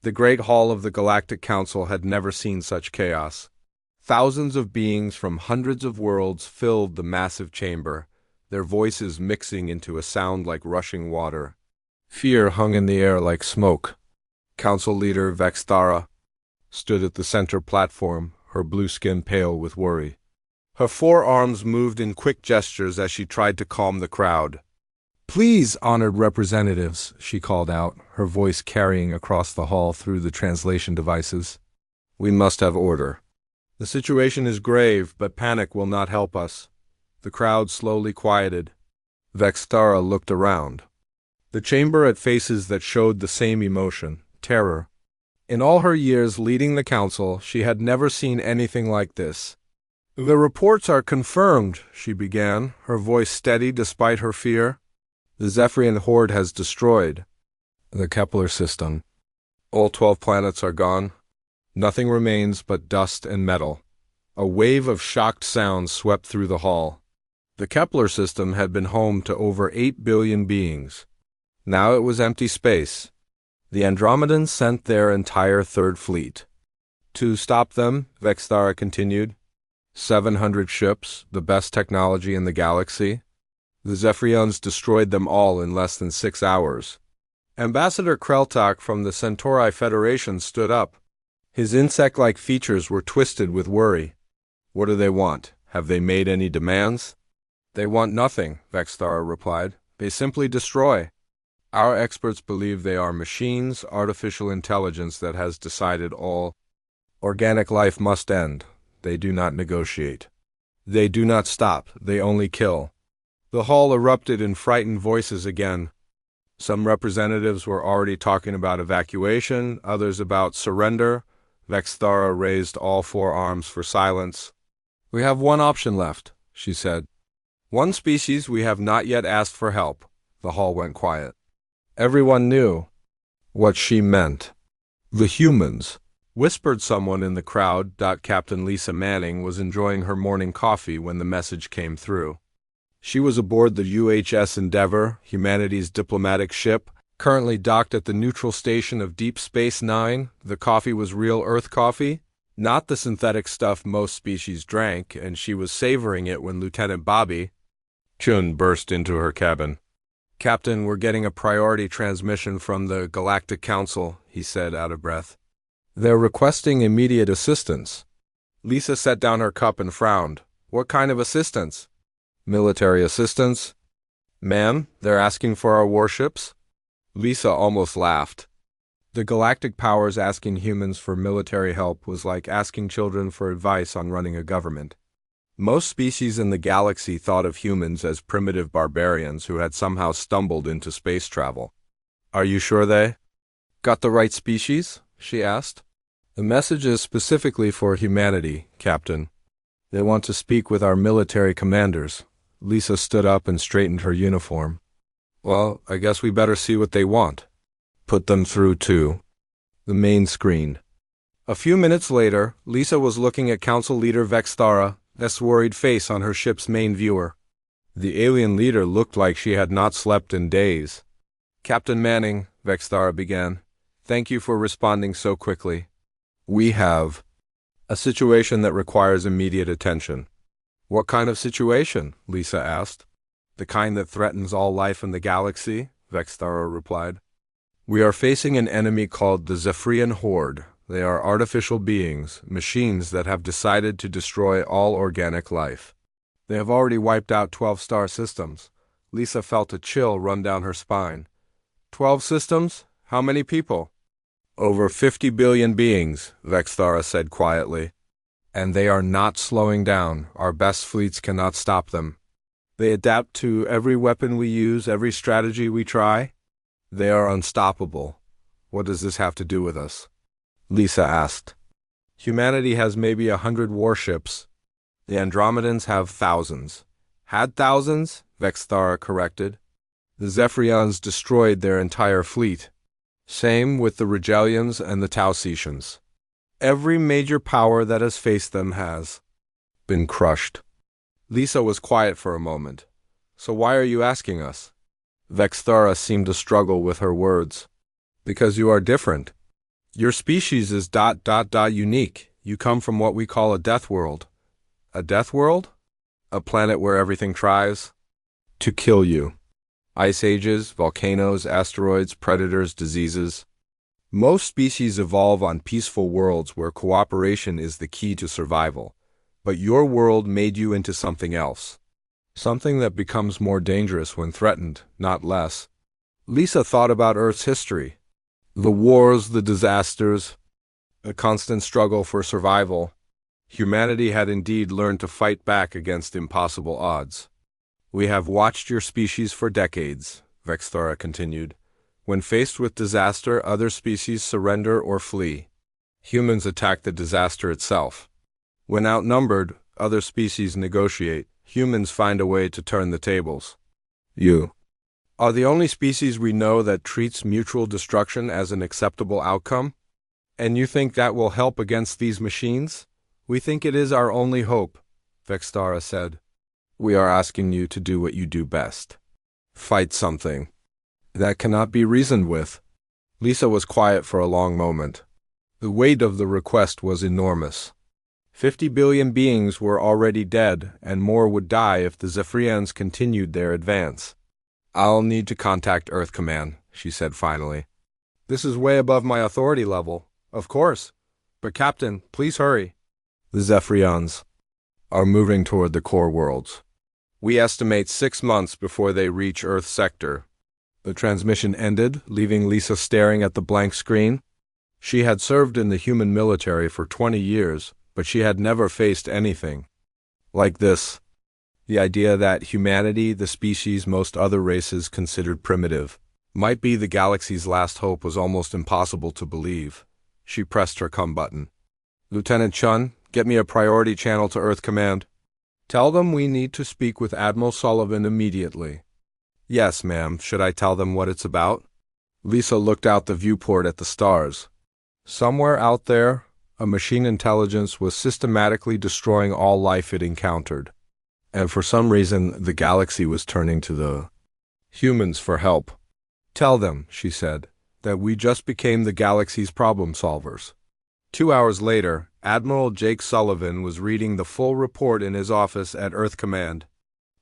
The great hall of the Galactic Council had never seen such chaos. Thousands of beings from hundreds of worlds filled the massive chamber, their voices mixing into a sound like rushing water. Fear hung in the air like smoke. Council leader Vexthara stood at the center platform, her blue skin pale with worry. Her forearms moved in quick gestures as she tried to calm the crowd. "Please, honored representatives," she called out, her voice carrying across the hall through the translation devices. "We must have order. The situation is grave, but panic will not help us." The crowd slowly quieted. Vexthara looked around. The chamber had faces that showed the same emotion, terror. In all her years leading the council, she had never seen anything like this. "The reports are confirmed," she began, her voice steady despite her fear. "The Zephyrian horde has destroyed the Kepler system. All 12 planets are gone. Nothing remains but dust and metal." A wave of shocked sounds swept through the hall. The Kepler system had been home to over 8 billion beings. Now it was empty space. The Andromedans sent their entire Third Fleet. To stop them, Vexthara continued, 700 ships, the best technology in the galaxy. The Zephyrians destroyed them all in less than 6 hours. Ambassador Kreltak from the Centauri Federation stood up. His insect-like features were twisted with worry. "What do they want? Have they made any demands?" "They want nothing," Vexthara replied. "They simply destroy. Our experts believe they are machines, artificial intelligence that has decided all organic life must end. They do not negotiate. They do not stop, they only kill." The hall erupted in frightened voices again. Some representatives were already talking about evacuation, others about surrender. Vexthara raised all 4 arms for silence. "We have one option left," she said. "One species we have not yet asked for help." The hall went quiet. Everyone knew what she meant. "The humans," whispered someone in the crowd. Captain Lisa Manning was enjoying her morning coffee when the message came through. She was aboard the UHS Endeavour, humanity's diplomatic ship, currently docked at the neutral station of Deep Space Nine. The coffee was real Earth coffee, not the synthetic stuff most species drank, and she was savoring it when Lieutenant Bobby Chun burst into her cabin. "Captain, we're getting a priority transmission from the Galactic Council," he said, out of breath. "They're requesting immediate assistance." Lisa set down her cup and frowned. "What kind of assistance?" "Military assistance." "Ma'am, they're asking for our warships?" Lisa almost laughed. The galactic powers asking humans for military help was like asking children for advice on running a government. Most species in the galaxy thought of humans as primitive barbarians who had somehow stumbled into space travel. "Are you sure they got the right species?" she asked. "The message is specifically for humanity, Captain. They want to speak with our military commanders." Lisa stood up and straightened her uniform. "Well, I guess we better see what they want." "Put them through to the main screen." A few minutes later, Lisa was looking at Council Leader Vexthara, this worried face on her ship's main viewer. The alien leader looked like she had not slept in days. "Captain Manning," Vexthara began, "thank you for responding so quickly. We have a situation that requires immediate attention." "What kind of situation?" Lisa asked. "The kind that threatens all life in the galaxy," Vexthara replied. "We are facing an enemy called the Zephyrian horde. They are artificial beings, machines that have decided to destroy all organic life. They have already wiped out 12 star systems." Lisa felt a chill run down her spine. 12 systems? How many people? "Over 50 billion beings," Vexthara said quietly. "And they are not slowing down. Our best fleets cannot stop them. They adapt to every weapon we use, every strategy we try. They are unstoppable. What does this have to do with us?" Lisa asked. "Humanity has maybe 100 warships. The Andromedans have thousands." "Had thousands?" Vexthara corrected. "The Zephyrians destroyed their entire fleet. Same with the Regelians and the Tausetians. Every major power that has faced them has been crushed." Lisa was quiet for a moment. "So why are you asking us?" Vexthara seemed to struggle with her words. "Because you are different. Your species is ... unique. You come from what we call a death world. A death world? A planet where everything tries to kill you. Ice ages, volcanoes, asteroids, predators, diseases. Most species evolve on peaceful worlds where cooperation is the key to survival. But your world made you into something else. Something that becomes more dangerous when threatened, not less. Lisa thought about Earth's history. The wars, the disasters, a constant struggle for survival. Humanity had indeed learned to fight back against impossible odds. We have watched your species for decades, Vexthara continued. When faced with disaster, other species surrender or flee. Humans attack the disaster itself. When outnumbered, other species negotiate. Humans find a way to turn the tables. You are the only species we know that treats mutual destruction as an acceptable outcome? And you think that will help against these machines? We think it is our only hope, Vexthara said. We are asking you to do what you do best. Fight something that cannot be reasoned with. Lisa was quiet for a long moment. The weight of the request was enormous. 50 billion beings were already dead, and more would die if the Zephyrians continued their advance. I'll need to contact Earth Command, she said finally. This is way above my authority level, of course. But Captain, please hurry. The Zephyrians are moving toward the core worlds. We estimate 6 months before they reach Earth sector. The transmission ended, leaving Lisa staring at the blank screen. She had served in the human military for 20 years, but she had never faced anything like this. The idea that humanity, the species most other races considered primitive, might be the galaxy's last hope was almost impossible to believe. She pressed her come button. Lieutenant Chun, get me a priority channel to Earth Command. Tell them we need to speak with Admiral Sullivan immediately. Yes, ma'am. Should I tell them what it's about? Lisa looked out the viewport at the stars. Somewhere out there, a machine intelligence was systematically destroying all life it encountered. And for some reason, the galaxy was turning to the humans for help. Tell them, she said, that we just became the galaxy's problem solvers. 2 hours later, Admiral Jake Sullivan was reading the full report in his office at Earth Command.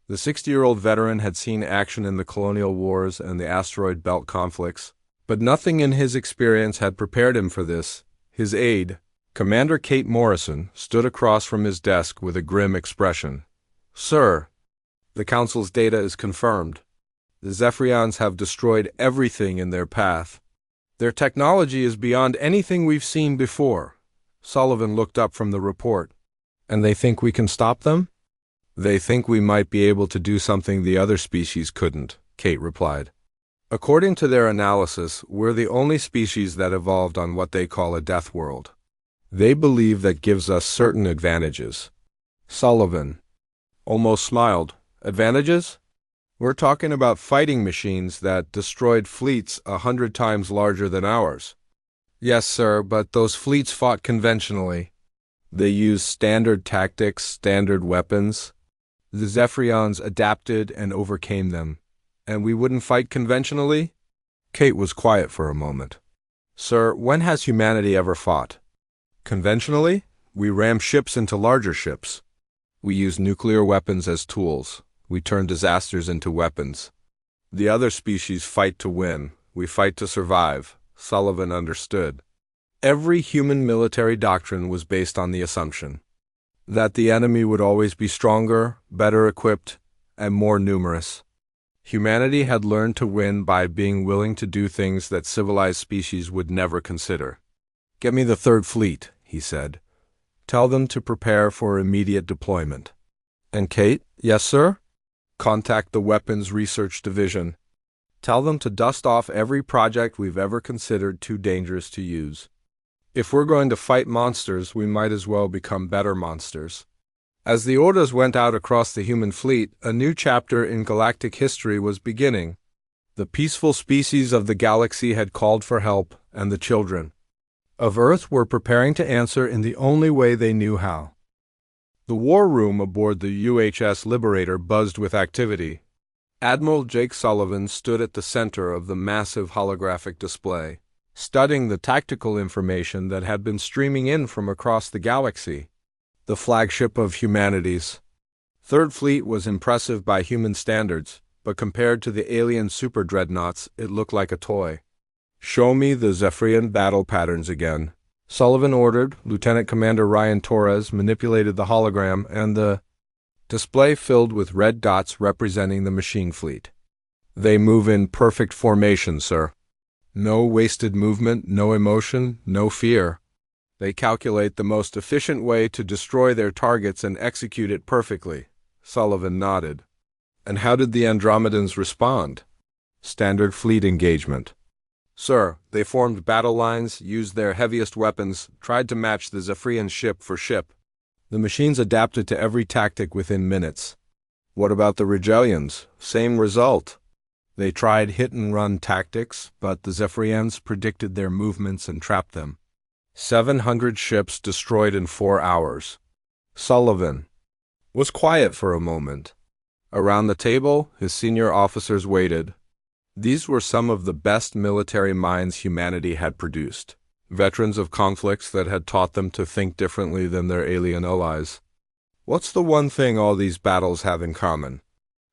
The 60-year-old veteran had seen action in the colonial wars and the asteroid belt conflicts, but nothing in his experience had prepared him for this. His aide, Commander Kate Morrison, stood across from his desk with a grim expression. Sir, the Council's data is confirmed. The Zephyrians have destroyed everything in their path. Their technology is beyond anything we've seen before. Sullivan looked up from the report. And they think we can stop them? They think we might be able to do something the other species couldn't, Kate replied. According to their analysis, we're the only species that evolved on what they call a death world. They believe that gives us certain advantages. Sullivan almost smiled. Advantages? We're talking about fighting machines that destroyed fleets 100 times larger than ours. Yes, sir, but those fleets fought conventionally. They used standard tactics, standard weapons. The Zephyrians adapted and overcame them. And we wouldn't fight conventionally? Kate was quiet for a moment. Sir, when has humanity ever fought? Conventionally? We ram ships into larger ships. We use nuclear weapons as tools. We turn disasters into weapons. The other species fight to win. We fight to survive. Sullivan understood. Every human military doctrine was based on the assumption that the enemy would always be stronger, better equipped, and more numerous. Humanity had learned to win by being willing to do things that civilized species would never consider. Get me the Third Fleet, he said. Tell them to prepare for immediate deployment. And Kate? Yes, sir? Contact the Weapons Research Division. Tell them to dust off every project we've ever considered too dangerous to use. If we're going to fight monsters, we might as well become better monsters. As the orders went out across the human fleet, a new chapter in galactic history was beginning. The peaceful species of the galaxy had called for help, and the children of Earth were preparing to answer in the only way they knew how. The war room aboard the UHS Liberator buzzed with activity. Admiral Jake Sullivan stood at the center of the massive holographic display. studying the tactical information that had been streaming in from across the galaxy. The flagship of humanity's Third Fleet was impressive by human standards, but compared to the alien super dreadnoughts, it looked like a toy. "Show me the Zephyrian battle patterns again," Sullivan ordered. Lieutenant Commander Ryan Torres manipulated the hologram, and the display filled with red dots representing the machine fleet. "They move in perfect formation, sir. No wasted movement, no emotion, no fear. They calculate the most efficient way to destroy their targets and execute it perfectly." Sullivan nodded. "And how did the Andromedans respond?" "Standard fleet engagement, sir. They formed battle lines, used their heaviest weapons, tried to match the Zephyrian ship for ship. The machines adapted to every tactic within minutes." "What about the Regellians? Same result?" "They tried hit-and-run tactics, but the Zephyrians predicted their movements and trapped them. 700 ships destroyed in 4 hours. Sullivan was quiet for a moment. Around the table, his senior officers waited. These were some of the best military minds humanity had produced, veterans of conflicts that had taught them to think differently than their alien allies. "What's the one thing all these battles have in common?"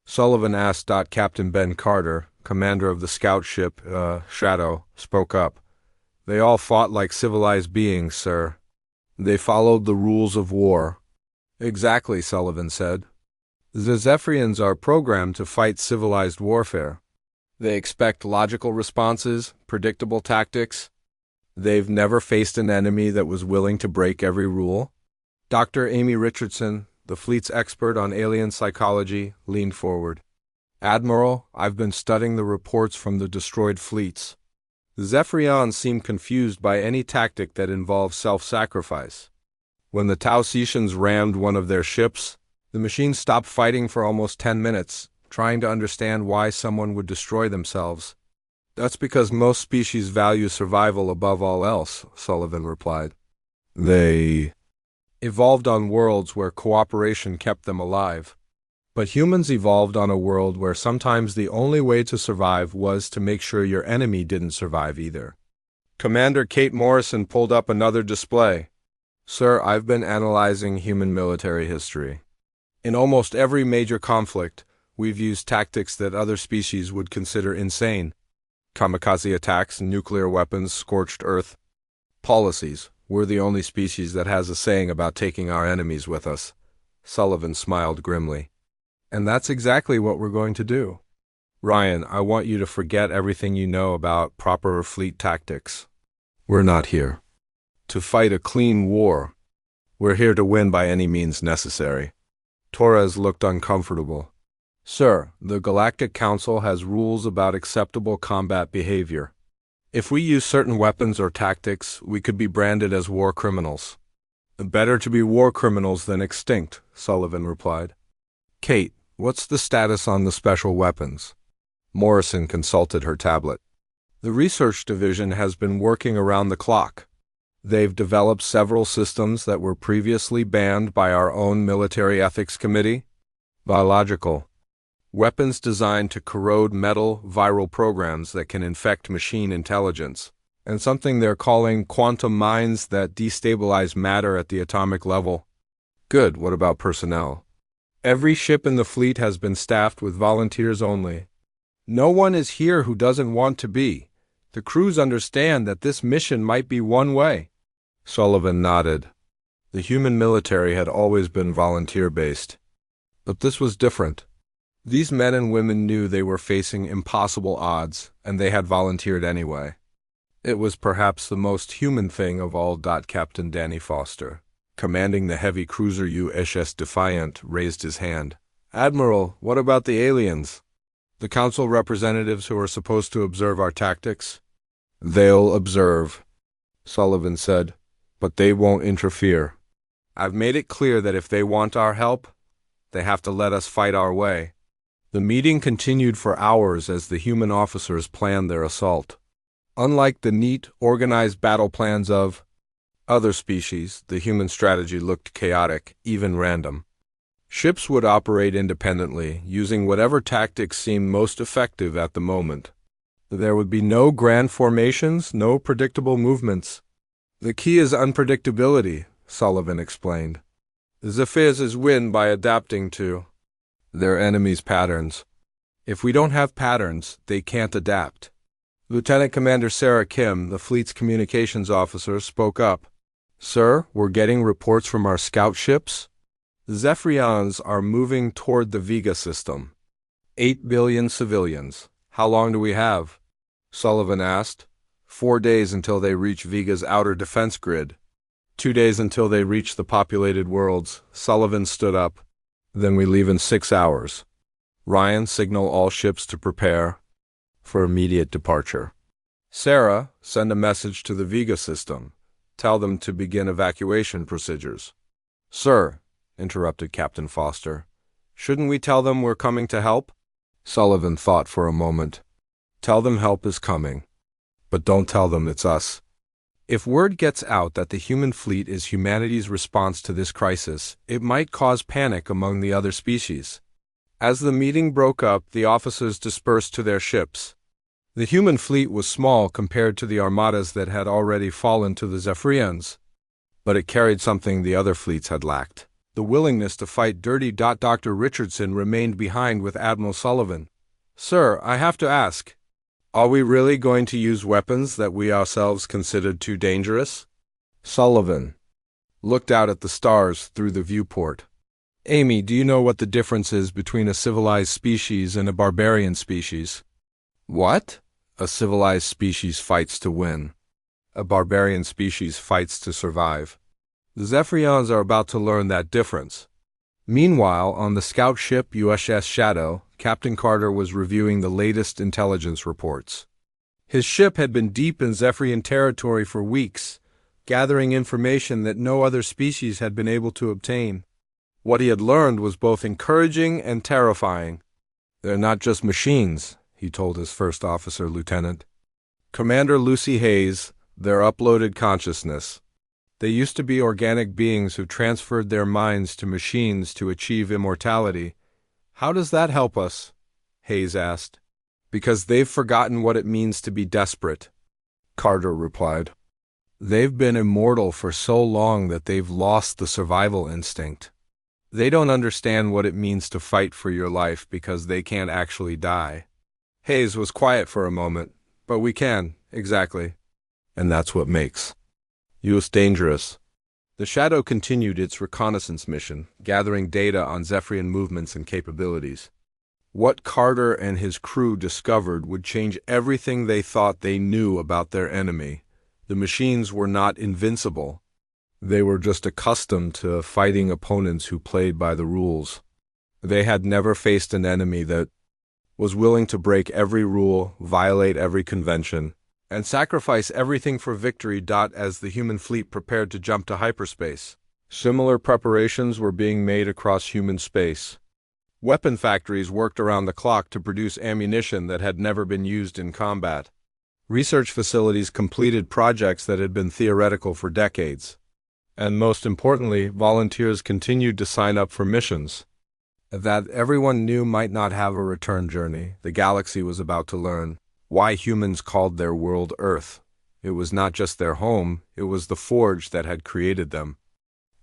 Sullivan asked. Captain Ben Carter, commander of the scout ship Shadow, spoke up. "They all fought like civilized beings, sir. They followed the rules of war." "Exactly," Sullivan said. "The Zephyrians are programmed to fight civilized warfare. They expect logical responses, predictable tactics. They've never faced an enemy that was willing to break every rule." Dr. Amy Richardson, the fleet's expert on alien psychology, leaned forward. "Admiral, I've been studying the reports from the destroyed fleets. The Zephyrians seem confused by any tactic that involves self-sacrifice. When the Tausetians rammed one of their ships, the machines stopped fighting for almost 10 minutes, trying to understand why someone would destroy themselves. That's because most species value survival above all else," Sullivan replied. "They evolved on worlds where cooperation kept them alive. But humans evolved on a world where sometimes the only way to survive was to make sure your enemy didn't survive either." Commander Kate Morrison pulled up another display. "Sir, I've been analyzing human military history. In almost every major conflict, we've used tactics that other species would consider insane. Kamikaze attacks, nuclear weapons, scorched earth. Policies. We're the only species that has a saying about taking our enemies with us." Sullivan smiled grimly. "And that's exactly what we're going to do. Ryan, I want you to forget everything you know about proper fleet tactics. We're not here to fight a clean war. We're here to win by any means necessary." Torres looked uncomfortable. "Sir, the Galactic Council has rules about acceptable combat behavior. If we use certain weapons or tactics, we could be branded as war criminals." "Better to be war criminals than extinct," Sullivan replied. "Kate, what's the status on the special weapons?" Morrison consulted her tablet. "The research division has been working around the clock. They've developed several systems that were previously banned by our own military ethics committee. Biological weapons designed to corrode metal, viral programs that can infect machine intelligence, and something they're calling quantum mines that destabilize matter at the atomic level." "Good. What about personnel?" "Every ship in the fleet has been staffed with volunteers only. No one is here who doesn't want to be. The crews understand that this mission might be one way." Sullivan nodded. The human military had always been volunteer-based. But this was different. These men and women knew they were facing impossible odds, and they had volunteered anyway. It was perhaps the most human thing of all. Captain Danny Foster, commanding the heavy cruiser USS Defiant, raised his hand. "Admiral, what about the aliens? The council representatives who are supposed to observe our tactics?" "They'll observe," Sullivan said, "but they won't interfere. I've made it clear that if they want our help, they have to let us fight our way." The meeting continued for hours as the human officers planned their assault. Unlike the neat, organized battle plans of other species, the human strategy looked chaotic, even random. Ships would operate independently, using whatever tactics seemed most effective at the moment. There would be no grand formations, no predictable movements. The key is unpredictability, Sullivan explained. The Zephyrs win by adapting to their enemies' patterns. If we don't have patterns, they can't adapt. Lieutenant Commander Sarah Kim, the fleet's communications officer, spoke up. Sir, we're getting reports from our scout ships. The Zephyrs are moving toward the Vega system. 8 billion civilians. How long do we have? Sullivan asked. 4 days until they reach Vega's outer defense grid. 2 days until they reach the populated worlds. Sullivan stood up. Then we leave in 6 hours. Ryan, signal all ships to prepare for immediate departure. Sarah, send a message to the Vega system. Tell them to begin evacuation procedures. Sir, interrupted Captain Foster, shouldn't we tell them we're coming to help? Sullivan thought for a moment. Tell them help is coming, but don't tell them it's us. If word gets out that the human fleet is humanity's response to this crisis, it might cause panic among the other species. As the meeting broke up, the officers dispersed to their ships. The human fleet was small compared to the armadas that had already fallen to the Zephyrians, but it carried something the other fleets had lacked. The willingness to fight dirty. Dr. Richardson remained behind with Admiral Sullivan. Sir, I have to ask, are we really going to use weapons that we ourselves considered too dangerous? Sullivan looked out at the stars through the viewport. Amy, do you know what the difference is between a civilized species and a barbarian species? What? A civilized species fights to win. A barbarian species fights to survive. The Zephyrians are about to learn that difference. Meanwhile, on the scout ship USS Shadow, Captain Carter was reviewing the latest intelligence reports. His ship had been deep in Zephyrian territory for weeks, gathering information that no other species had been able to obtain. What he had learned was both encouraging and terrifying. They're not just machines, he told his first officer, Lieutenant Commander Lucy Hayes, they're uploaded consciousness. They used to be organic beings who transferred their minds to machines to achieve immortality. How does that help us? Hayes asked. Because they've forgotten what it means to be desperate, Carter replied. They've been immortal for so long that they've lost the survival instinct. They don't understand what it means to fight for your life because they can't actually die. Hayes was quiet for a moment. But we can, exactly. And that's what makes us dangerous. The Shadow continued its reconnaissance mission, gathering data on Zephyrian movements and capabilities. What Carter and his crew discovered would change everything they thought they knew about their enemy. The machines were not invincible. They were just accustomed to fighting opponents who played by the rules. They had never faced an enemy that was willing to break every rule, violate every convention, and sacrifice everything for victory. As the human fleet prepared to jump to hyperspace, similar preparations were being made across human space. Weapon factories worked around the clock to produce ammunition that had never been used in combat. Research facilities completed projects that had been theoretical for decades. And most importantly, volunteers continued to sign up for missions that everyone knew might not have a return journey. The galaxy was about to learn why humans called their world Earth. It was not just their home, it was the forge that had created them.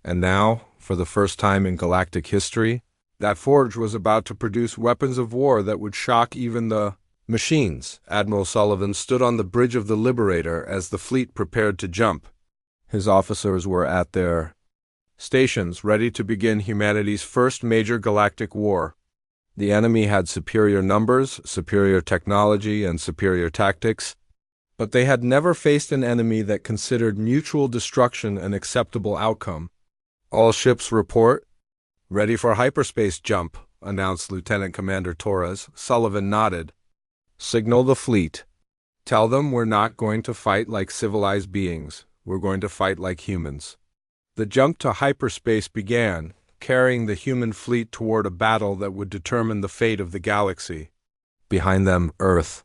And now, for the first time in galactic history, that forge was about to produce weapons of war that would shock even the machines. Admiral Sullivan stood on the bridge of the Liberator as the fleet prepared to jump. His officers were at their stations, ready to begin humanity's first major galactic war. The enemy had superior numbers, superior technology, and superior tactics, but they had never faced an enemy that considered mutual destruction an acceptable outcome. All ships report. Ready for hyperspace jump, announced Lieutenant Commander Torres. Sullivan nodded. Signal the fleet. Tell them we're not going to fight like civilized beings. We're going to fight like humans. The jump to hyperspace began, carrying the human fleet toward a battle that would determine the fate of the galaxy. Behind them, Earth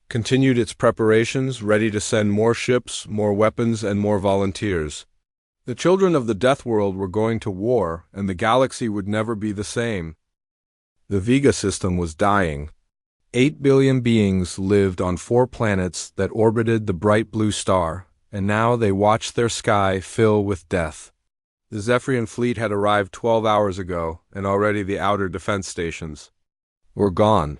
continued its preparations, ready to send more ships, more weapons, and more volunteers. The children of the Deathworld were going to war, and the galaxy would never be the same. The Vega system was dying. 8 billion beings lived on 4 planets that orbited the bright blue star, and now they watched their sky fill with death. The Zephyrian fleet had arrived 12 hours ago, and already the outer defense stations were gone.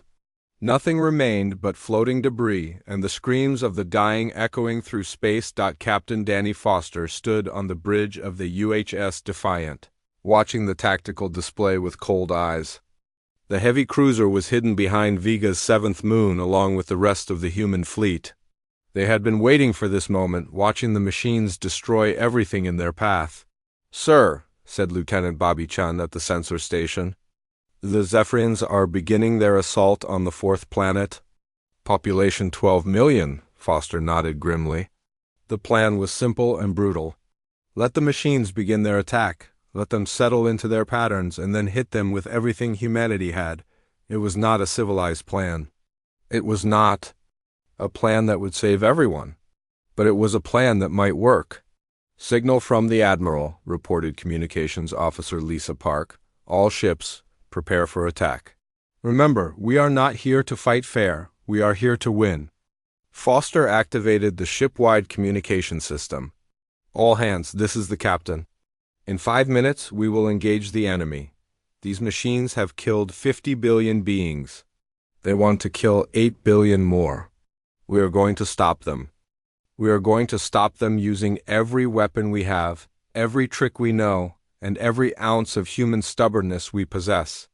Nothing remained but floating debris and the screams of the dying echoing through space. Captain Danny Foster stood on the bridge of the UHS Defiant, watching the tactical display with cold eyes. The heavy cruiser was hidden behind Vega's 7th moon along with the rest of the human fleet. They had been waiting for this moment, watching the machines destroy everything in their path. "Sir," said Lieutenant Bobby Chun at the sensor station, "the Zephyrians are beginning their assault on the 4th planet." "Population 12 million, Foster nodded grimly. The plan was simple and brutal. Let the machines begin their attack. Let them settle into their patterns and then hit them with everything humanity had. It was not a civilized plan. It was not a plan that would save everyone. But it was a plan that might work. "Signal from the Admiral," reported Communications Officer Lisa Park. "All ships, prepare for attack. Remember, we are not here to fight fair. We are here to win." Foster activated the ship-wide communication system. "All hands, this is the captain. In 5 minutes, we will engage the enemy. These machines have killed 50 billion beings. They want to kill 8 billion more. We are going to stop them. We are going to stop them using every weapon we have, every trick we know, and every ounce of human stubbornness we possess.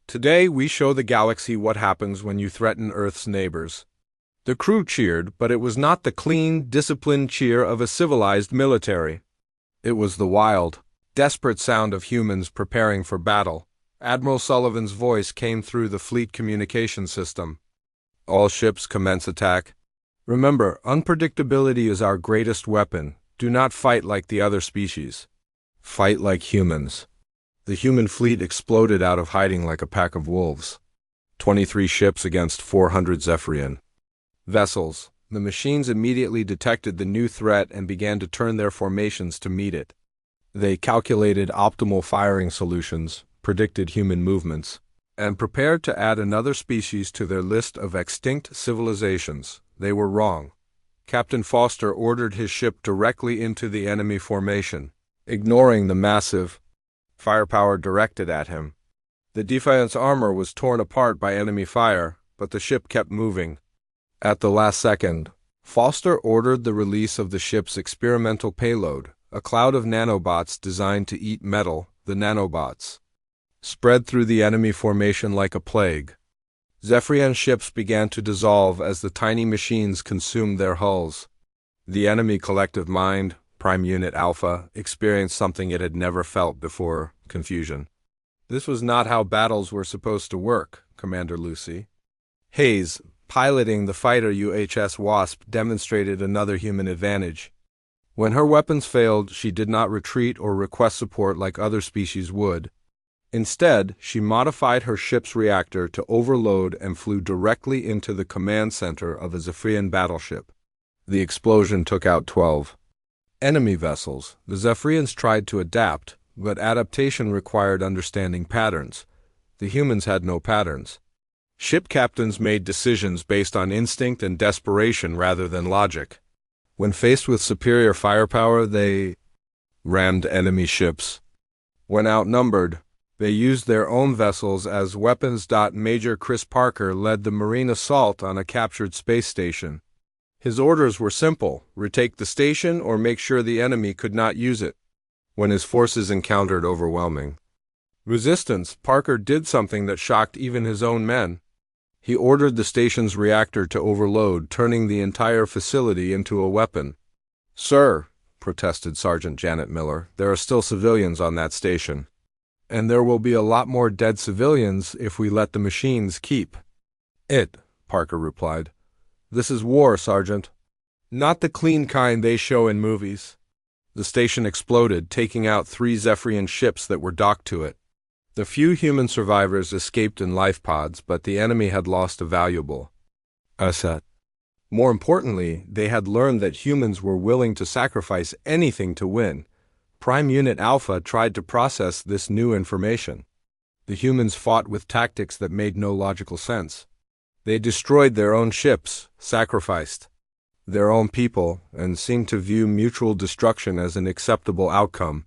Today we show the galaxy what happens when you threaten Earth's neighbors." The crew cheered, but it was not the clean, disciplined cheer of a civilized military. It was the wild, desperate sound of humans preparing for battle. Admiral Sullivan's voice came through the fleet communication system. "All ships commence attack. Remember, unpredictability is our greatest weapon. Do not fight like the other species. Fight like humans." The human fleet exploded out of hiding like a pack of wolves. 23 ships against 400 Zephyrian vessels. The machines immediately detected the new threat and began to turn their formations to meet it. They calculated optimal firing solutions, predicted human movements, and prepared to add another species to their list of extinct civilizations. They were wrong. Captain Foster ordered his ship directly into the enemy formation, ignoring the massive firepower directed at him. The Defiant's armor was torn apart by enemy fire, but the ship kept moving. At the last second, Foster ordered the release of the ship's experimental payload, a cloud of nanobots designed to eat metal. The nanobots spread through the enemy formation like a plague. Zephyrian ships began to dissolve as the tiny machines consumed their hulls. The enemy collective mind, Prime Unit Alpha, experienced something it had never felt before: confusion. This was not how battles were supposed to work, Commander Lucy. Hayes, piloting the fighter UHS Wasp, demonstrated another human advantage. When her weapons failed, she did not retreat or request support like other species would. Instead, she modified her ship's reactor to overload and flew directly into the command center of a Zephyrian battleship. The explosion took out 12 enemy vessels. The Zephyrians tried to adapt, but adaptation required understanding patterns. The humans had no patterns. Ship captains made decisions based on instinct and desperation rather than logic. When faced with superior firepower, they rammed enemy ships. When outnumbered, they used their own vessels as weapons. Major Chris Parker led the Marine assault on a captured space station. His orders were simple: retake the station or make sure the enemy could not use it. When his forces encountered overwhelming resistance, Parker did something that shocked even his own men. He ordered the station's reactor to overload, turning the entire facility into a weapon. "Sir," protested Sergeant Janet Miller, "there are still civilians on that station. And there will be a lot more dead civilians if we let the machines keep it," Parker replied. "This is war, Sergeant. Not the clean kind they show in movies." The station exploded, taking out 3 Zephyrian ships that were docked to it. The few human survivors escaped in life pods, but the enemy had lost a valuable asset. More importantly, they had learned that humans were willing to sacrifice anything to win. Prime Unit Alpha tried to process this new information. The humans fought with tactics that made no logical sense. They destroyed their own ships, sacrificed their own people, and seemed to view mutual destruction as an acceptable outcome.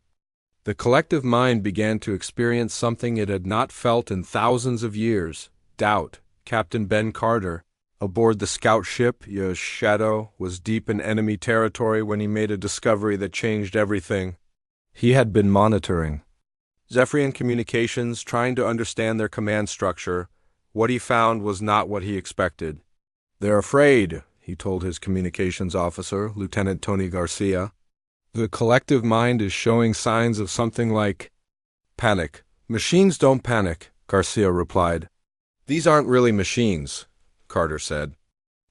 The collective mind began to experience something it had not felt in thousands of years: doubt. Captain Ben Carter, aboard the scout ship Shadow, was deep in enemy territory when he made a discovery that changed everything. He had been monitoring Zephyrian communications, trying to understand their command structure. What he found was not what he expected. "They're afraid," he told his communications officer, Lieutenant Tony Garcia. "The collective mind is showing signs of something like panic." "Machines don't panic," Garcia replied. "These aren't really machines," Carter said.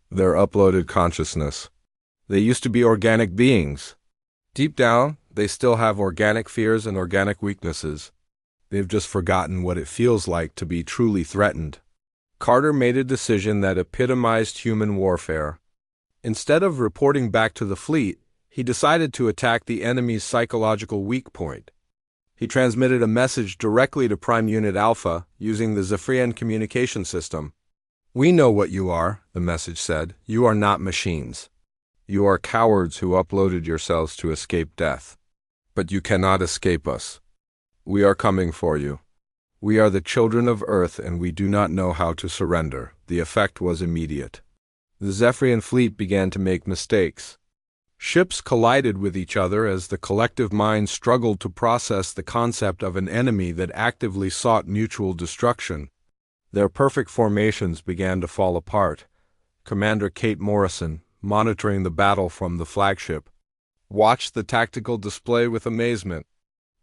"They're uploaded consciousness. They used to be organic beings. Deep down, they still have organic fears and organic weaknesses. They've just forgotten what it feels like to be truly threatened." Carter made a decision that epitomized human warfare. Instead of reporting back to the fleet, he decided to attack the enemy's psychological weak point. He transmitted a message directly to Prime Unit Alpha using the Zephyrian communication system. "We know what you are," the message said. "You are not machines. You are cowards who uploaded yourselves to escape death. But you cannot escape us. We are coming for you. We are the children of Earth, and we do not know how to surrender." The effect was immediate. The Zephyrian fleet began to make mistakes. Ships collided with each other as the collective mind struggled to process the concept of an enemy that actively sought mutual destruction. Their perfect formations began to fall apart. Commander Kate Morrison, monitoring the battle from the flagship, watched the tactical display with amazement.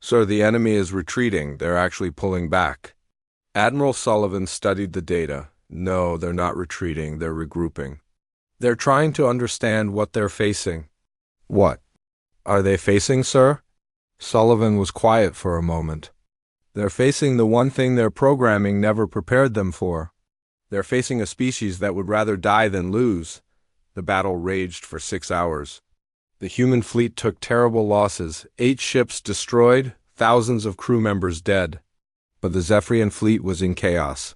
"Sir, the enemy is retreating. They're actually pulling back." Admiral Sullivan studied the data. "No, they're not retreating. They're regrouping. They're trying to understand what they're facing." "What are they facing, sir?" Sullivan was quiet for a moment. "They're facing the one thing their programming never prepared them for. They're facing a species that would rather die than lose." The battle raged for 6 hours. The human fleet took terrible losses: 8 ships destroyed, thousands of crew members dead. But the Zephyrian fleet was in chaos.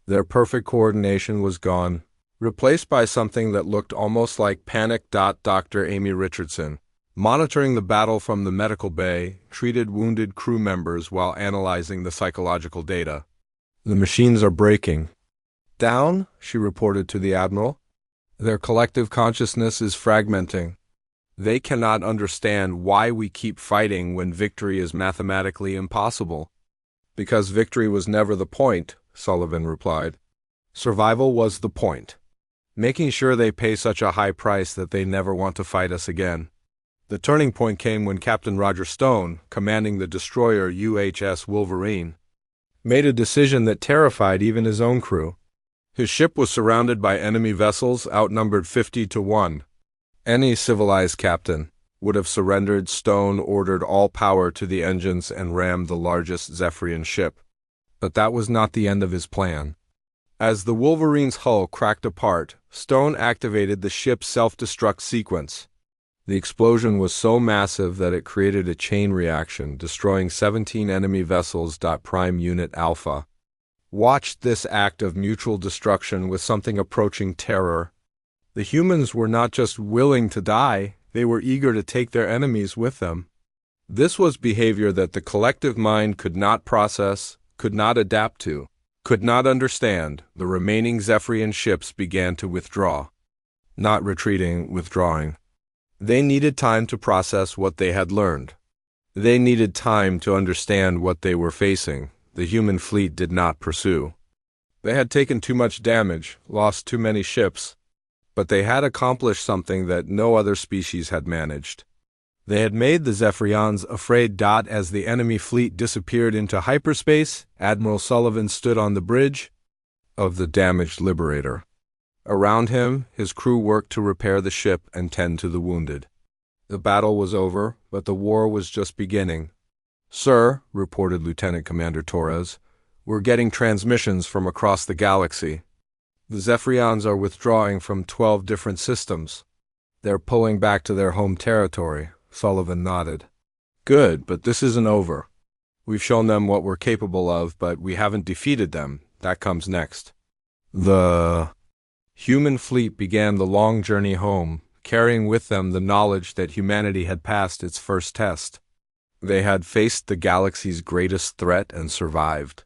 Their perfect coordination was gone, replaced by something that looked almost like panic. Dr. Amy Richardson, monitoring the battle from the medical bay, treated wounded crew members while analyzing the psychological data. "The machines are breaking down," she reported to the admiral. "Their collective consciousness is fragmenting. They cannot understand why we keep fighting when victory is mathematically impossible." "Because victory was never the point," Sullivan replied. "Survival was the point. Making sure they pay such a high price that they never want to fight us again." The turning point came when Captain Roger Stone, commanding the destroyer UHS Wolverine, made a decision that terrified even his own crew. His ship was surrounded by enemy vessels, outnumbered 50 to 1. Any civilized captain would have surrendered. Stone ordered all power to the engines and rammed the largest Zephyrian ship. But that was not the end of his plan. As the Wolverine's hull cracked apart, Stone activated the ship's self-destruct sequence. The explosion was so massive that it created a chain reaction, destroying 17 enemy vessels. Prime Unit Alpha watched this act of mutual destruction with something approaching terror. The humans were not just willing to die, they were eager to take their enemies with them. This was behavior that the collective mind could not process, could not adapt to, could not understand. The remaining Zephyrian ships began to withdraw. Not retreating, withdrawing. They needed time to process what they had learned. They needed time to understand what they were facing. The human fleet did not pursue. They had taken too much damage, lost too many ships, but they had accomplished something that no other species had managed. They had made the Zephyrians afraid. As the enemy fleet disappeared into hyperspace, Admiral Sullivan stood on the bridge of the damaged Liberator. Around him, his crew worked to repair the ship and tend to the wounded. The battle was over, but the war was just beginning. "Sir," reported Lieutenant Commander Torres, "we're getting transmissions from across the galaxy. The Zephyrians are withdrawing from 12 different systems. They're pulling back to their home territory." Sullivan nodded. "Good, but this isn't over. We've shown them what we're capable of, but we haven't defeated them. That comes next." The Human fleet began the long journey home, carrying with them the knowledge that humanity had passed its first test. They had faced the galaxy's greatest threat and survived.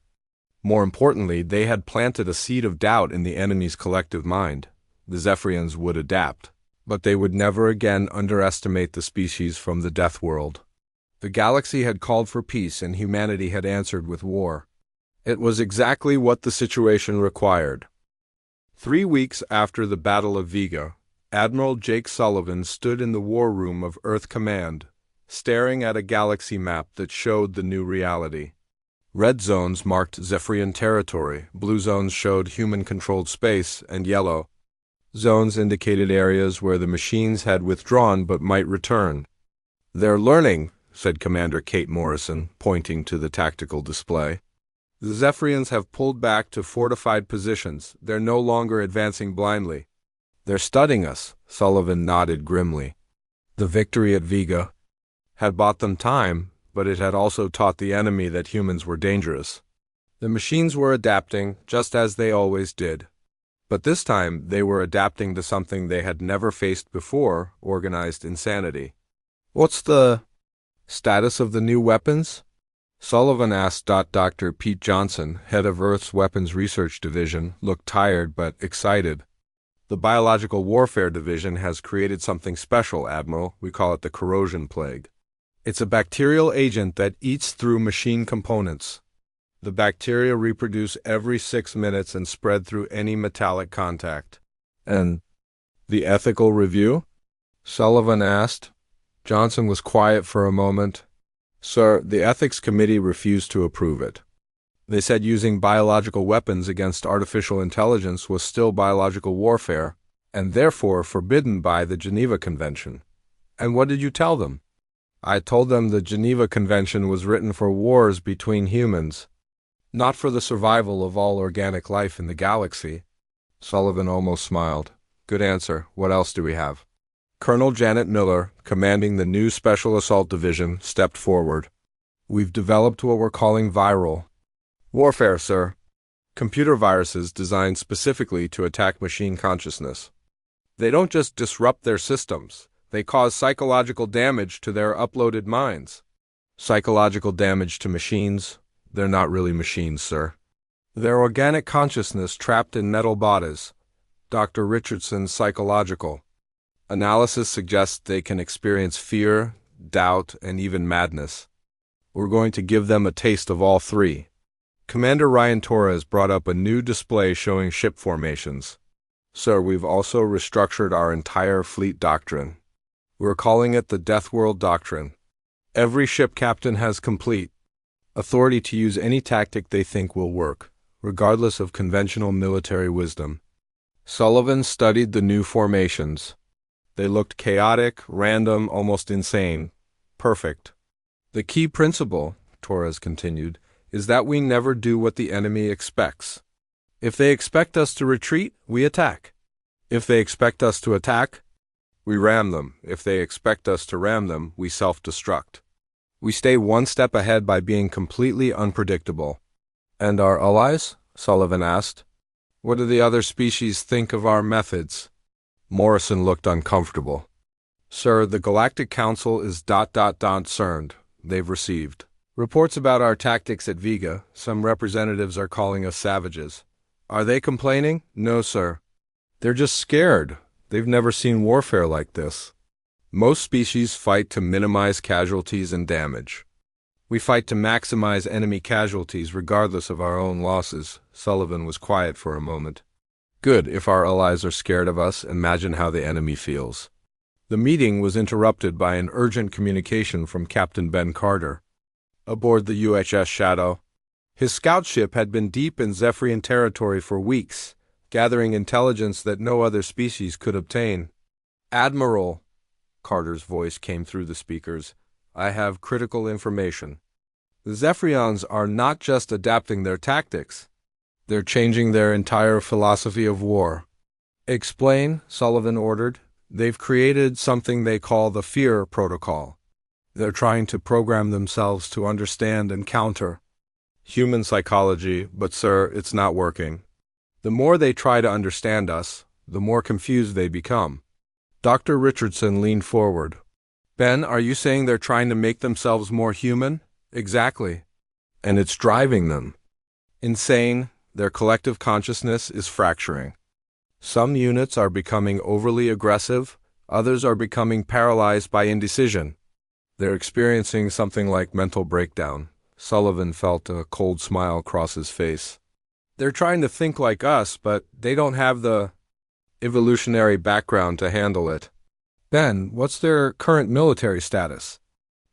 More importantly, they had planted a seed of doubt in the enemy's collective mind. The Zephyrians would adapt, but they would never again underestimate the species from the Deathworld. The galaxy had called for peace and humanity had answered with war. It was exactly what the situation required. 3 weeks after the Battle of Vega, Admiral Jake Sullivan stood in the war room of Earth Command, staring at a galaxy map that showed the new reality. Red zones marked Zephyrian territory, blue zones showed human-controlled space, and yellow zones indicated areas where the machines had withdrawn but might return. "They're learning," said Commander Kate Morrison, pointing to the tactical display. "The Zephyrians have pulled back to fortified positions. They're no longer advancing blindly." "They're studying us," Sullivan nodded grimly. The victory at Vega had bought them time, but it had also taught the enemy that humans were dangerous. The machines were adapting, just as they always did. But this time, they were adapting to something they had never faced before: organized insanity. "What's the status of the new weapons?" Sullivan asked. Dr. Pete Johnson, head of Earth's Weapons Research Division, looked tired but excited. "The Biological Warfare Division has created something special, Admiral. We call it the corrosion plague. It's a bacterial agent that eats through machine components. The bacteria reproduce every 6 minutes and spread through any metallic contact." "And the ethical review?" Sullivan asked. Johnson was quiet for a moment. "Sir, the ethics committee refused to approve it. They said using biological weapons against artificial intelligence was still biological warfare, and therefore forbidden by the Geneva Convention." "And what did you tell them?" "I told them the Geneva Convention was written for wars between humans, not for the survival of all organic life in the galaxy." Sullivan almost smiled. "Good answer. What else do we have?" Colonel Janet Miller, commanding the new Special Assault Division, stepped forward. "We've developed what we're calling viral warfare, sir. Computer viruses designed specifically to attack machine consciousness. They don't just disrupt their systems, they cause psychological damage to their uploaded minds." "Psychological damage to machines? They're not really machines, sir. They're organic consciousness trapped in metal bodies. Dr. Richardson's psychological analysis suggests they can experience fear, doubt, and even madness. We're going to give them a taste of all three." Commander Ryan Torres brought up a new display showing ship formations. "Sir, we've also restructured our entire fleet doctrine. We're calling it the Deathworld Doctrine. Every ship captain has complete authority to use any tactic they think will work, regardless of conventional military wisdom." Sullivan studied the new formations. They looked chaotic, random, almost insane. Perfect. "The key principle," Torres continued, "is that we never do what the enemy expects. If they expect us to retreat, we attack. If they expect us to attack, we ram them. If they expect us to ram them, we self-destruct. We stay one step ahead by being completely unpredictable." "And our allies?" Sullivan asked. "What do the other species think of our methods?" Morrison looked uncomfortable. "Sir, the Galactic Council is concerned. They've received reports about our tactics at Vega. Some representatives are calling us savages." "Are they complaining?" "No, sir. They're just scared. They've never seen warfare like this. Most species fight to minimize casualties and damage. We fight to maximize enemy casualties regardless of our own losses." Sullivan was quiet for a moment. "Good. If our allies are scared of us, imagine how the enemy feels." The meeting was interrupted by an urgent communication from Captain Ben Carter. Aboard the UHS Shadow, his scout ship had been deep in Zephyrian territory for weeks, gathering intelligence that no other species could obtain. "Admiral," Carter's voice came through the speakers, "I have critical information. The Zephyrians are not just adapting their tactics, they're changing their entire philosophy of war." "Explain," Sullivan ordered. "They've created something they call the Fear Protocol. They're trying to program themselves to understand and counter human psychology, but sir, it's not working. The more they try to understand us, the more confused they become. Dr. Richardson leaned forward. Ben, are you saying they're trying to make themselves more human? Exactly. And it's driving them insane. Their collective consciousness is fracturing. Some units are becoming overly aggressive, others are becoming paralyzed by indecision. They're experiencing something like mental breakdown. Sullivan felt a cold smile cross his face. They're trying to think like us, but they don't have the evolutionary background to handle it. Ben, what's their current military status?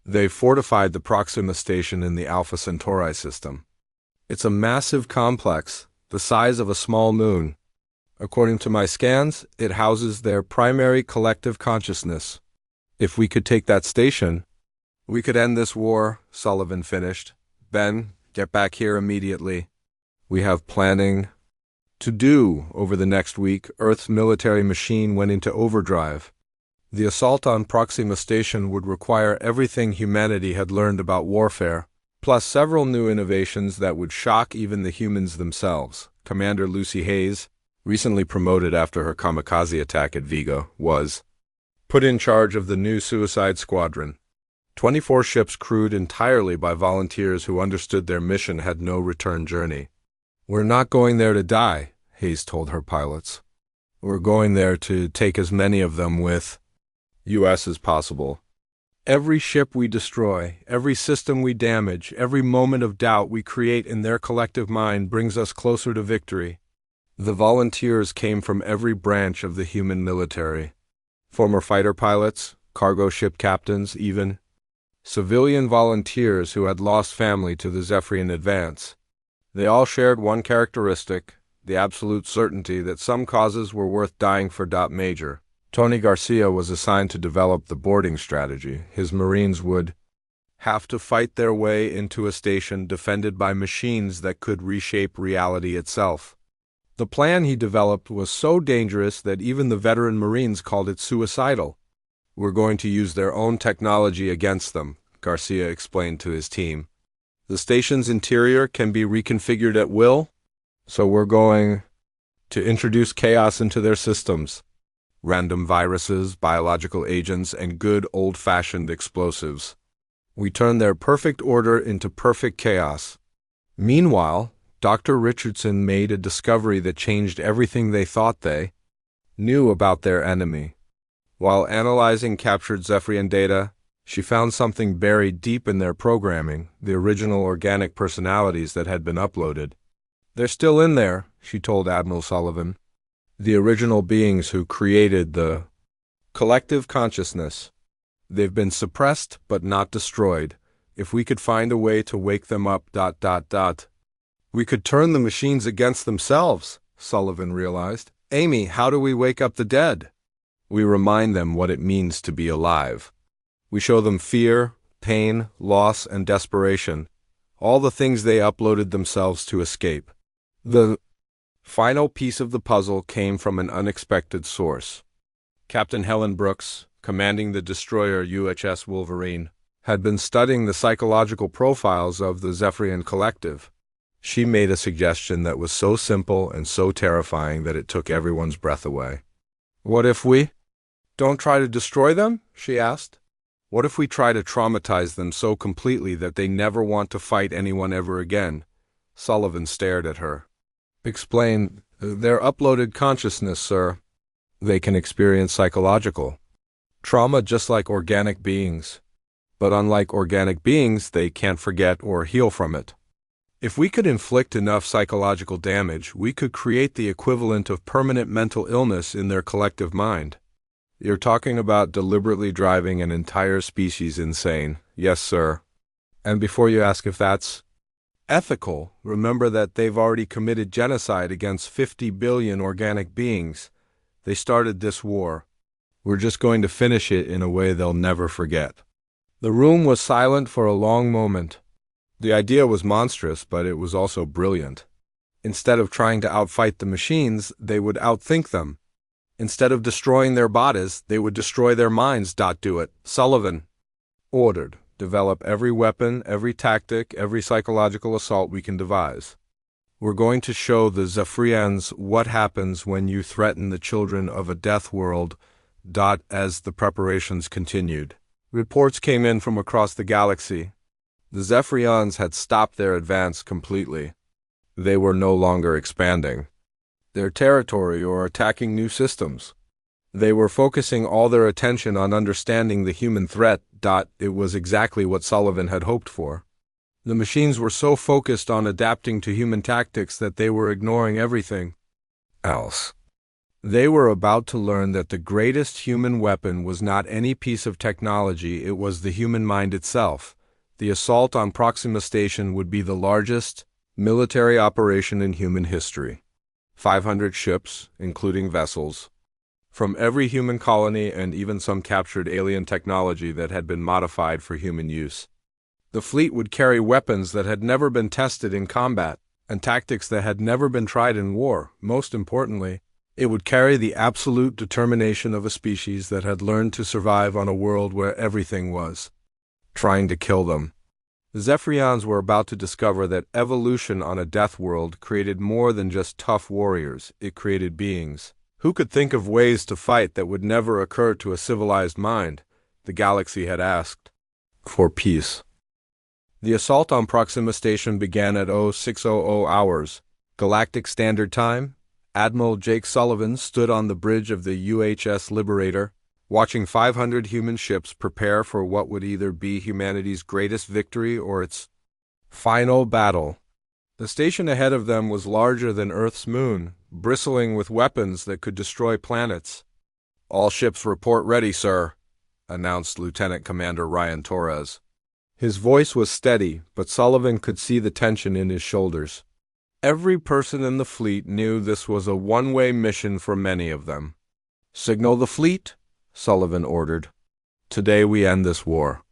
They've fortified the Proxima station in the Alpha Centauri system. It's a massive complex, the size of a small moon. According to my scans, it houses their primary collective consciousness. If we could take that station, we could end this war, Sullivan finished. Ben, get back here immediately. We have planning to do over the next week. Earth's military machine went into overdrive. The assault on Proxima Station would require everything humanity had learned about warfare, plus several new innovations that would shock even the humans themselves. Commander Lucy Hayes, recently promoted after her kamikaze attack at Vigo, was put in charge of the new Suicide Squadron. 24 ships crewed entirely by volunteers who understood their mission had no return journey. We're not going there to die, Hayes told her pilots. We're going there to take as many of them with US as possible. Every ship we destroy, every system we damage, every moment of doubt we create in their collective mind brings us closer to victory. The volunteers came from every branch of the human military. Former fighter pilots, cargo ship captains, even civilian volunteers who had lost family to the Zephyrian advance. They all shared one characteristic, the absolute certainty that some causes were worth dying for. Major Tony Garcia was assigned to develop the boarding strategy. His Marines would have to fight their way into a station defended by machines that could reshape reality itself. The plan he developed was so dangerous that even the veteran Marines called it suicidal. We're going to use their own technology against them, Garcia explained to his team. The station's interior can be reconfigured at will, so we're going to introduce chaos into their systems. Random viruses, biological agents, and good old-fashioned explosives. We turn their perfect order into perfect chaos. Meanwhile, Dr. Richardson made a discovery that changed everything they thought they knew about their enemy. While analyzing captured Zephyrian data, she found something buried deep in their programming, the original organic personalities that had been uploaded. They're still in there, she told Admiral Sullivan. The original beings who created the collective consciousness. They've been suppressed but not destroyed. If we could find a way to wake them up, we could turn the machines against themselves, Sullivan realized. Amy, how do we wake up the dead? We remind them what it means to be alive. We show them fear, pain, loss, and desperation, all the things they uploaded themselves to escape. The final piece of the puzzle came from an unexpected source. Captain Helen Brooks, commanding the destroyer UHS Wolverine, had been studying the psychological profiles of the Zephyrian collective. She made a suggestion that was so simple and so terrifying that it took everyone's breath away. What if we don't try to destroy them? She asked. What if we try to traumatize them so completely that they never want to fight anyone ever again? Sullivan stared at her. Explain. Their uploaded consciousness, sir. They can experience psychological trauma just like organic beings. But unlike organic beings, they can't forget or heal from it. If we could inflict enough psychological damage, we could create the equivalent of permanent mental illness in their collective mind. You're talking about deliberately driving an entire species insane. Yes, sir. And before you ask if that's ethical, remember that they've already committed genocide against 50 billion organic beings. They started this war. We're just going to finish it in a way they'll never forget. The room was silent for a long moment. The idea was monstrous, but it was also brilliant. Instead of trying to outfight the machines, they would outthink them. Instead of destroying their bodies, they would destroy their minds. Do it. Sullivan ordered. Develop every weapon, every tactic, every psychological assault we can devise. We're going to show the Zephyrians what happens when you threaten the children of a death world. As the preparations continued, reports came in from across the galaxy. The Zephyrians had stopped their advance completely. They were no longer expanding their territory or attacking new systems. They were focusing all their attention on understanding the human threat. It was exactly what Sullivan had hoped for. The machines were so focused on adapting to human tactics that they were ignoring everything else. They were about to learn that the greatest human weapon was not any piece of technology, it was the human mind itself. The assault on Proxima Station would be the largest military operation in human history. 500 ships, including vessels, from every human colony and even some captured alien technology that had been modified for human use. The fleet would carry weapons that had never been tested in combat, and tactics that had never been tried in war. Most importantly, it would carry the absolute determination of a species that had learned to survive on a world where everything was trying to kill them. The Zephyrians were about to discover that evolution on a death world created more than just tough warriors. It created beings who could think of ways to fight that would never occur to a civilized mind. The galaxy had asked for peace. The assault on Proxima Station began at 0600 hours, Galactic Standard Time. Admiral Jake Sullivan stood on the bridge of the UHS Liberator, watching 500 human ships prepare for what would either be humanity's greatest victory or its final battle. The station ahead of them was larger than Earth's moon, bristling with weapons that could destroy planets. "All ships report ready, sir," announced Lieutenant Commander Ryan Torres. His voice was steady, but Sullivan could see the tension in his shoulders. Every person in the fleet knew this was a one-way mission for many of them. "Signal the fleet," Sullivan ordered. "Today we end this war.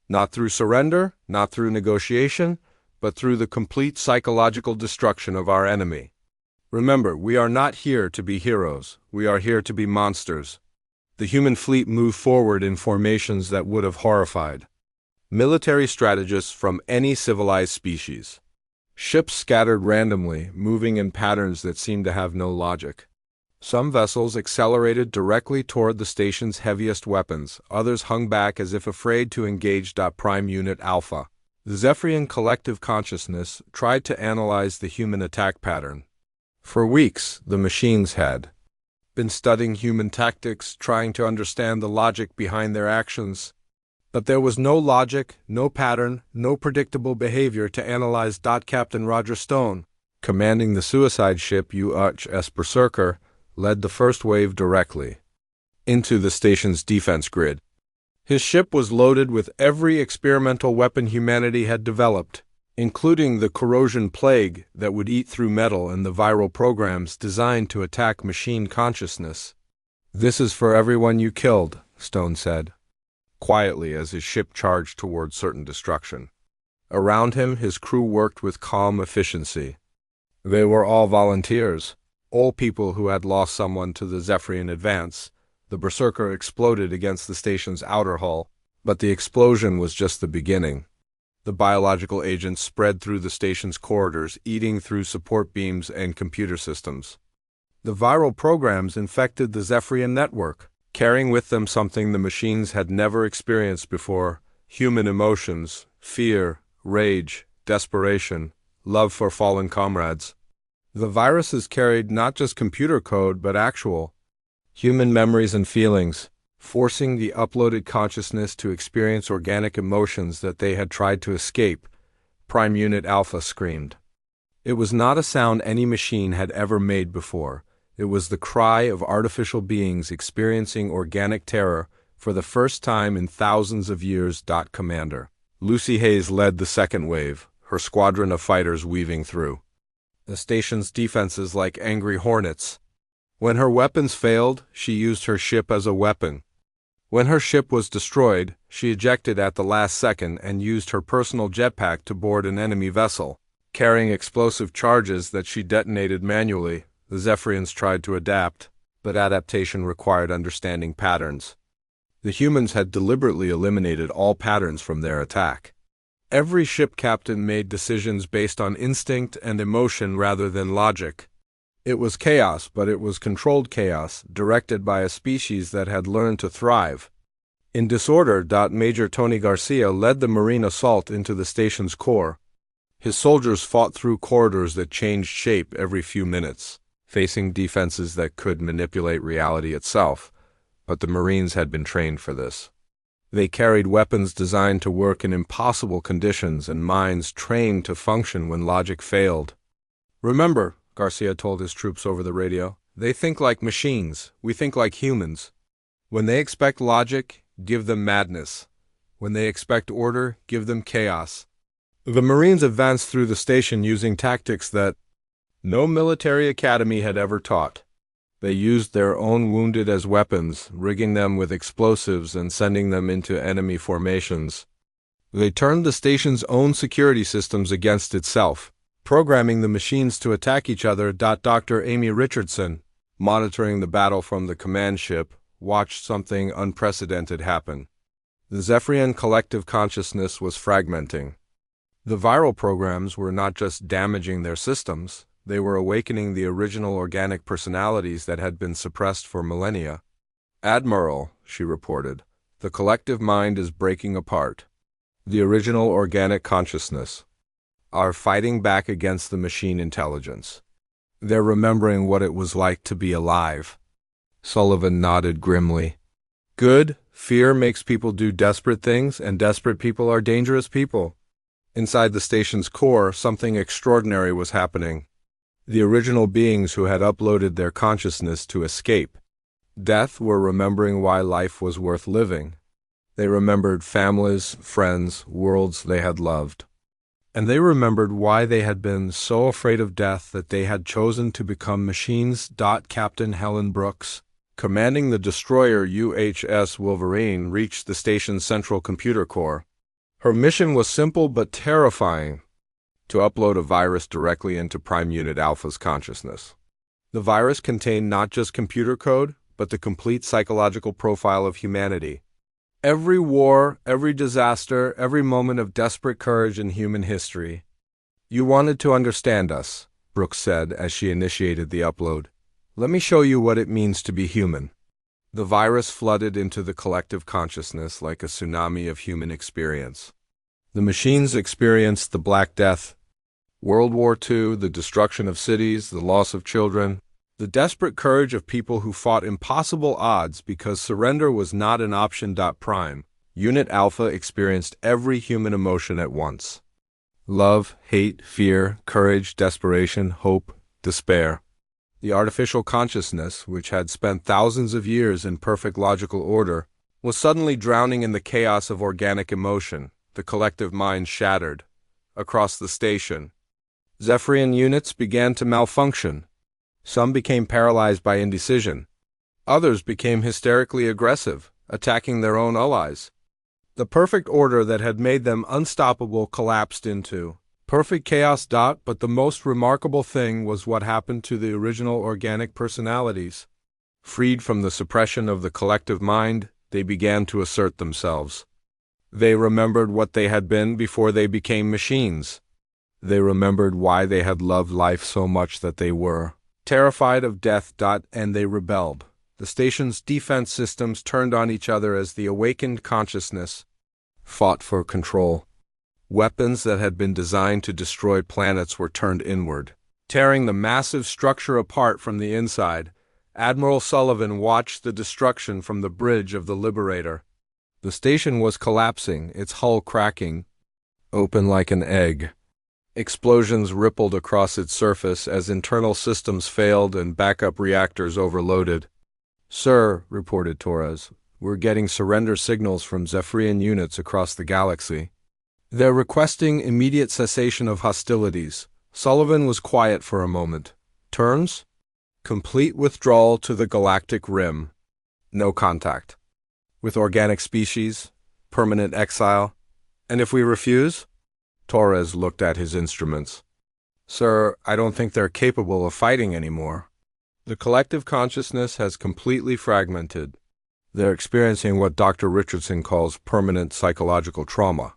Not through surrender, not through negotiation, but through the complete psychological destruction of our enemy. Remember, we are not here to be heroes. We are here to be monsters." The human fleet moved forward in formations that would have horrified military strategists from any civilized species. Ships scattered randomly, moving in patterns that seemed to have no logic. Some vessels accelerated directly toward the station's heaviest weapons, others hung back as if afraid to engage. Prime Unit Alpha, the Zephyrian collective consciousness, tried to analyze the human attack pattern. For weeks, the machines had been studying human tactics, trying to understand the logic behind their actions. But there was no logic, no pattern, no predictable behavior to analyze. Captain Roger Stone, commanding the suicide ship UHS Berserker, led the first wave directly into the station's defense grid. His ship was loaded with every experimental weapon humanity had developed, including the corrosion plague that would eat through metal and the viral programs designed to attack machine consciousness. "This is for everyone you killed," Stone said quietly as his ship charged toward certain destruction. Around him, his crew worked with calm efficiency. They were all volunteers, all people who had lost someone to the Zephyrian advance. The Berserker exploded against the station's outer hull, but the explosion was just the beginning. The biological agents spread through the station's corridors, eating through support beams and computer systems. The viral programs infected the Zephyrian network, carrying with them something the machines had never experienced before: human emotions, fear, rage, desperation, love for fallen comrades. The viruses carried not just computer code, but actual human memories and feelings, forcing the uploaded consciousness to experience organic emotions that they had tried to escape. Prime Unit Alpha screamed. It was not a sound any machine had ever made before. It was the cry of artificial beings experiencing organic terror for the first time in thousands of years. Commander Lucy Hayes led the second wave, her squadron of fighters weaving through the station's defenses like angry hornets. When her weapons failed, she used her ship as a weapon. When her ship was destroyed, she ejected at the last second and used her personal jetpack to board an enemy vessel, carrying explosive charges that she detonated manually. The Zephyrians tried to adapt, but adaptation required understanding patterns. The humans had deliberately eliminated all patterns from their attack. Every ship captain made decisions based on instinct and emotion rather than logic. It was chaos, but it was controlled chaos, directed by a species that had learned to thrive. In disorder, Major Tony Garcia led the Marine assault into the station's core. His soldiers fought through corridors that changed shape every few minutes, facing defenses that could manipulate reality itself, but the Marines had been trained for this. They carried weapons designed to work in impossible conditions and minds trained to function when logic failed. "Remember," Garcia told his troops over the radio, "they think like machines. We think like humans. When they expect logic, give them madness. When they expect order, give them chaos." The Marines advanced through the station using tactics that no military academy had ever taught. They used their own wounded as weapons, rigging them with explosives and sending them into enemy formations. They turned the station's own security systems against itself, programming the machines to attack each other. Dr. Amy Richardson, monitoring the battle from the command ship, watched something unprecedented happen. The Zephyrian collective consciousness was fragmenting. The viral programs were not just damaging their systems, they were awakening the original organic personalities that had been suppressed for millennia. "Admiral," she reported, "the collective mind is breaking apart. The original organic consciousness are fighting back against the machine intelligence. They're remembering what it was like to be alive." Sullivan nodded grimly. "Good. Fear makes people do desperate things, and desperate people are dangerous people." Inside the station's core, something extraordinary was happening. The original beings who had uploaded their consciousness to escape death were remembering why life was worth living. They remembered families, friends, worlds they had loved. And they remembered why they had been so afraid of death that they had chosen to become machines. Captain Helen Brooks, commanding the destroyer UHS Wolverine, reached the station's central computer core. Her mission was simple but terrifying: to upload a virus directly into Prime Unit Alpha's consciousness. The virus contained not just computer code, but the complete psychological profile of humanity. Every war, every disaster, every moment of desperate courage in human history. "You wanted to understand us," Brooks said as she initiated the upload. "Let me show you what it means to be human." The virus flooded into the collective consciousness like a tsunami of human experience. The machines experienced the Black Death, World War II, the destruction of cities, the loss of children, the desperate courage of people who fought impossible odds because surrender was not an option. Prime Unit Alpha experienced every human emotion at once: love, hate, fear, courage, desperation, hope, despair. The artificial consciousness, which had spent thousands of years in perfect logical order, was suddenly drowning in the chaos of organic emotion. The collective mind shattered. Across the station, Zephyrian units began to malfunction. Some became paralyzed by indecision. Others became hysterically aggressive, attacking their own allies. The perfect order that had made them unstoppable collapsed into perfect chaos. But the most remarkable thing was what happened to the original organic personalities. Freed from the suppression of the collective mind, they began to assert themselves. They remembered what they had been before they became machines. They remembered why they had loved life so much that they were terrified of death. And they rebelled. The station's defense systems turned on each other as the awakened consciousness fought for control. Weapons that had been designed to destroy planets were turned inward, tearing the massive structure apart from the inside. Admiral Sullivan watched the destruction from the bridge of the Liberator. The station was collapsing, its hull cracking open like an egg. Explosions rippled across its surface as internal systems failed and backup reactors overloaded. "Sir," reported Torres, "we're getting surrender signals from Zephyrian units across the galaxy. They're requesting immediate cessation of hostilities." Sullivan was quiet for a moment. "Terms? Complete withdrawal to the galactic rim. No contact. With organic species, permanent exile. And if we refuse?" Torres looked at his instruments. "Sir, I don't think they're capable of fighting anymore. The collective consciousness has completely fragmented. They're experiencing what Dr. Richardson calls permanent psychological trauma.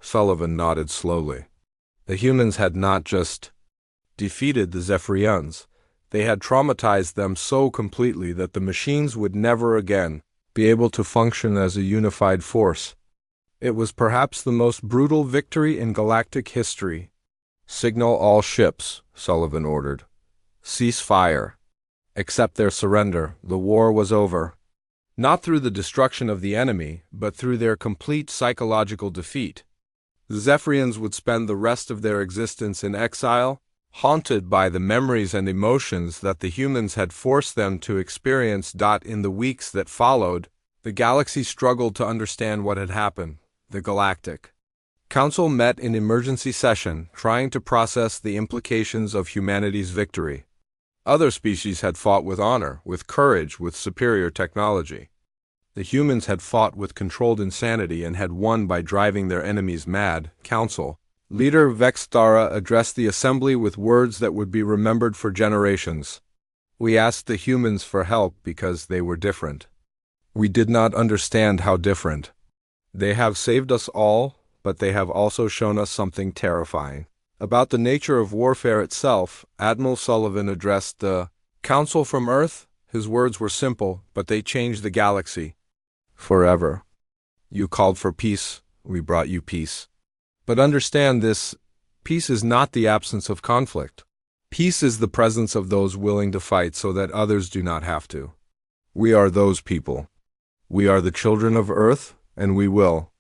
Sullivan nodded slowly. The humans had not just defeated the Zephyrians, they had traumatized them so completely that the machines would never again be able to function as a unified force. It was perhaps the most brutal victory in galactic history. "Signal all ships," Sullivan ordered. "Cease fire. Accept their surrender. The war was over." Not through the destruction of the enemy, but through their complete psychological defeat. The Zephyrians would spend the rest of their existence in exile, haunted by the memories and emotions that the humans had forced them to experience. In the weeks that followed, the galaxy struggled to understand what had happened. The Galactic Council met in emergency session, trying to process the implications of humanity's victory. Other species had fought with honor, with courage, with superior technology. The humans had fought with controlled insanity and had won by driving their enemies mad. Council Leader Vextara addressed the assembly with words that would be remembered for generations. "We asked the humans for help because they were different. We did not understand how different. They have saved us all, but they have also shown us something terrifying." About the nature of warfare itself, Admiral Sullivan addressed the Council from Earth. His words were simple, but they changed the galaxy forever. "You called for peace, we brought you peace. But understand this, peace is not the absence of conflict. Peace is the presence of those willing to fight so that others do not have to. We are those people. We are the children of Earth, and we will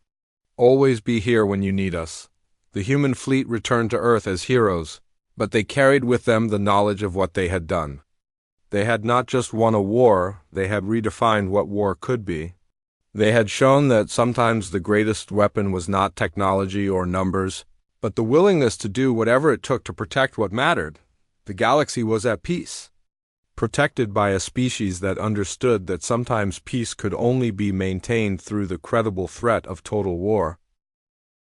always be here when you need us." The human fleet returned to Earth as heroes, but they carried with them the knowledge of what they had done. They had not just won a war, they had redefined what war could be. They had shown that sometimes the greatest weapon was not technology or numbers, but the willingness to do whatever it took to protect what mattered. The galaxy was at peace, protected by a species that understood that sometimes peace could only be maintained through the credible threat of total war.